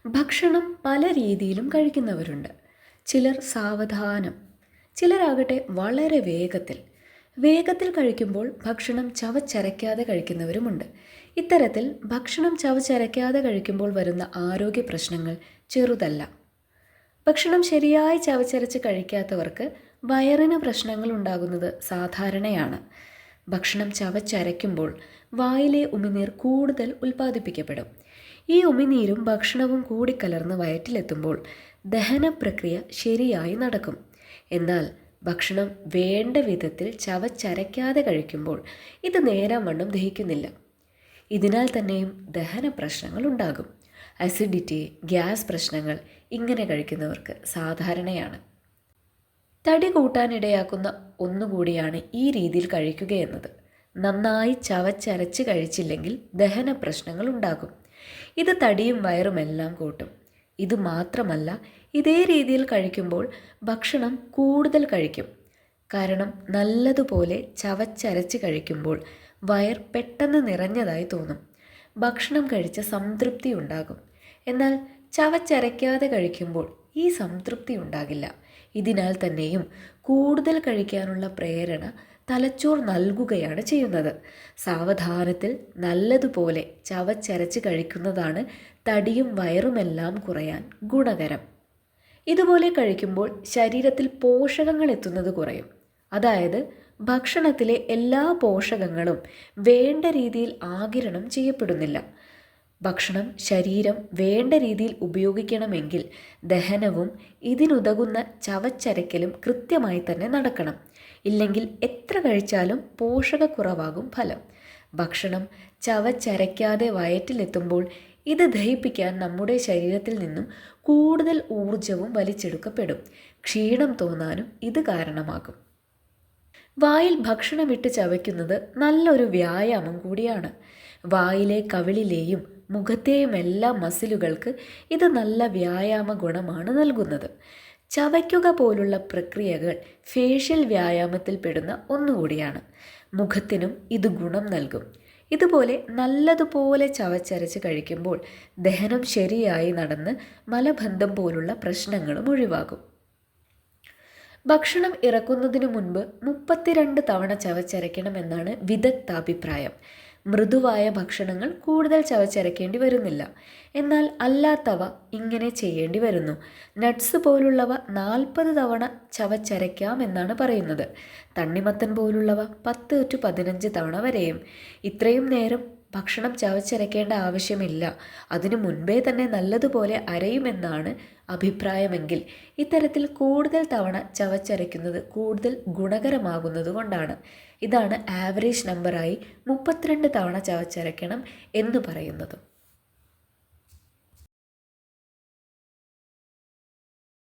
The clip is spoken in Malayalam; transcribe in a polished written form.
ഭക്ഷണം പല രീതിയിലും കഴിക്കുന്നവരുണ്ട്. ചിലർ സാവധാനം, ചിലരാകട്ടെ വളരെ വേഗത്തിൽ. വേഗത്തിൽ കഴിക്കുമ്പോൾ ഭക്ഷണം ചവച്ചരയ്ക്കാതെ കഴിക്കുന്നവരുമുണ്ട്. ഇത്തരത്തിൽ ഭക്ഷണം ചവച്ചരയ്ക്കാതെ കഴിക്കുമ്പോൾ വരുന്ന ആരോഗ്യ പ്രശ്നങ്ങൾ ചെറുതല്ല. ഭക്ഷണം ശരിയായി ചവച്ചരച്ച് കഴിക്കാത്തവർക്ക് വയറിന് പ്രശ്നങ്ങൾ ഉണ്ടാകുന്നത് സാധാരണയാണ്. ഭക്ഷണം ചവച്ചരയ്ക്കുമ്പോൾ വായിലെ ഉമിനീർ കൂടുതൽ ഉൽപ്പാദിപ്പിക്കപ്പെടും. ഈ ഉമിനീരും ഭക്ഷണവും കൂടിക്കലർന്ന് വയറ്റിലെത്തുമ്പോൾ ദഹന പ്രക്രിയ ശരിയായി നടക്കും. എന്നാൽ ഭക്ഷണം വേണ്ട വിധത്തിൽ ചവച്ചരയ്ക്കാതെ കഴിക്കുമ്പോൾ ഇത് നേരാം വണ്ണം ദഹിക്കുന്നില്ല. ഇതിനാൽ തന്നെയും ദഹന പ്രശ്നങ്ങൾ ഉണ്ടാകും. അസിഡിറ്റി, ഗ്യാസ് പ്രശ്നങ്ങൾ ഇങ്ങനെ കഴിക്കുന്നവർക്ക് സാധാരണയാണ്. തടി കൂട്ടാനിടയാക്കുന്ന ഒന്നുകൂടിയാണ് ഈ രീതിയിൽ കഴിക്കുകയെന്നത്. നന്നായി ചവച്ചരച്ച് കഴിച്ചില്ലെങ്കിൽ ദഹന പ്രശ്നങ്ങൾ ഉണ്ടാകും. ഇത് തടിയും വയറുമെല്ലാം കൂട്ടും. ഇത് മാത്രമല്ല, ഇതേ രീതിയിൽ കഴിക്കുമ്പോൾ ഭക്ഷണം കൂടുതൽ കഴിക്കും. കാരണം നല്ലതുപോലെ ചവച്ചരച്ച് കഴിക്കുമ്പോൾ വയർ പെട്ടെന്ന് നിറഞ്ഞതായി തോന്നും. ഭക്ഷണം കഴിച്ച സംതൃപ്തി ഉണ്ടാകും. എന്നാൽ ചവച്ചരയ്ക്കാതെ കഴിക്കുമ്പോൾ ഈ സംതൃപ്തി ഉണ്ടാകില്ല. ഇതിനാൽ തന്നെയും കൂടുതൽ കഴിക്കാനുള്ള പ്രേരണ തലച്ചോർ നൽകുകയാണ് ചെയ്യുന്നത്. സാവധാനത്തിൽ നല്ലതുപോലെ ചവച്ചരച്ച് കഴിക്കുന്നതാണ് തടിയും വയറുമെല്ലാം കുറയാൻ ഗുണകരം. ഇതുപോലെ കഴിക്കുമ്പോൾ ശരീരത്തിൽ പോഷകങ്ങൾ എത്തുന്നത് കുറയും. അതായത് ഭക്ഷണത്തിലെ എല്ലാ പോഷകങ്ങളും വേണ്ട രീതിയിൽ ആഗിരണം ചെയ്യപ്പെടുന്നില്ല. ഭക്ഷണം ശരീരം വേണ്ട രീതിയിൽ ഉപയോഗിക്കണമെങ്കിൽ ദഹനവും ഇതിനുതകുന്ന ചവച്ചരയ്ക്കലും കൃത്യമായി തന്നെ നടക്കണം. ഇല്ലെങ്കിൽ എത്ര കഴിച്ചാലും പോഷകക്കുറവാകും ഫലം. ഭക്ഷണം ചവച്ചരയ്ക്കാതെ വയറ്റിലെത്തുമ്പോൾ ഇത് ദഹിപ്പിക്കാൻ നമ്മുടെ ശരീരത്തിൽ നിന്നും കൂടുതൽ ഊർജവും വലിച്ചെടുക്കപ്പെടും. ക്ഷീണം തോന്നാനും ഇത് കാരണമാകും. വായിൽ ഭക്ഷണമിട്ട് ചവയ്ക്കുന്നത് നല്ലൊരു വ്യായാമം കൂടിയാണ്. വായിലെ കവിളിലെയും മുഖത്തെയും എല്ലാ മസിലുകൾക്ക് ഇത് നല്ല വ്യായാമ ഗുണമാണ് നൽകുന്നത്. ചവയ്ക്കുക പോലുള്ള പ്രക്രിയകൾ ഫേഷ്യൽ വ്യായാമത്തിൽ പെടുന്ന ഒന്നുകൂടിയാണ്. മുഖത്തിനും ഇത് ഗുണം നൽകും. ഇതുപോലെ നല്ലതുപോലെ ചവച്ചരച്ച് കഴിക്കുമ്പോൾ ദഹനം ശരിയായി നടന്ന് മലബന്ധം പോലുള്ള പ്രശ്നങ്ങളും ഒഴിവാകും. ഭക്ഷണം ഇറക്കുന്നതിനു മുൻപ് 32 തവണ ചവച്ചരയ്ക്കണമെന്നാണ് വിദഗ്ധാഭിപ്രായം. മൃദുവായ ഭക്ഷണങ്ങൾ കൂടുതൽ ചവച്ചരയ്ക്കേണ്ടി വരുന്നില്ല. എന്നാൽ അല്ലാത്തവ ഇങ്ങനെ ചെയ്യേണ്ടി വരുന്നു. നട്ട്സ് പോലുള്ളവ 40 തവണ ചവച്ചരയ്ക്കാം എന്നാണ് പറയുന്നത്. തണ്ണിമത്തൻ പോലുള്ളവ 10 to 15 തവണ വരെയും. ഇത്രയും നേരം ഭക്ഷണം ചവച്ചരയ്ക്കേണ്ട ആവശ്യമില്ല, അതിനു മുൻപേ തന്നെ നല്ലതുപോലെ അരയുമെന്നാണ് അഭിപ്രായമെങ്കിൽ ഇത്തരത്തിൽ കൂടുതൽ തവണ ചവച്ചരയ്ക്കുന്നത് കൂടുതൽ ഗുണകരമാകുന്നത് കൊണ്ടാണ്. ഇതാണ് ആവറേജ് നമ്പറായി 32 തവണ ചവച്ചരയ്ക്കണം എന്ന് പറയുന്നത്.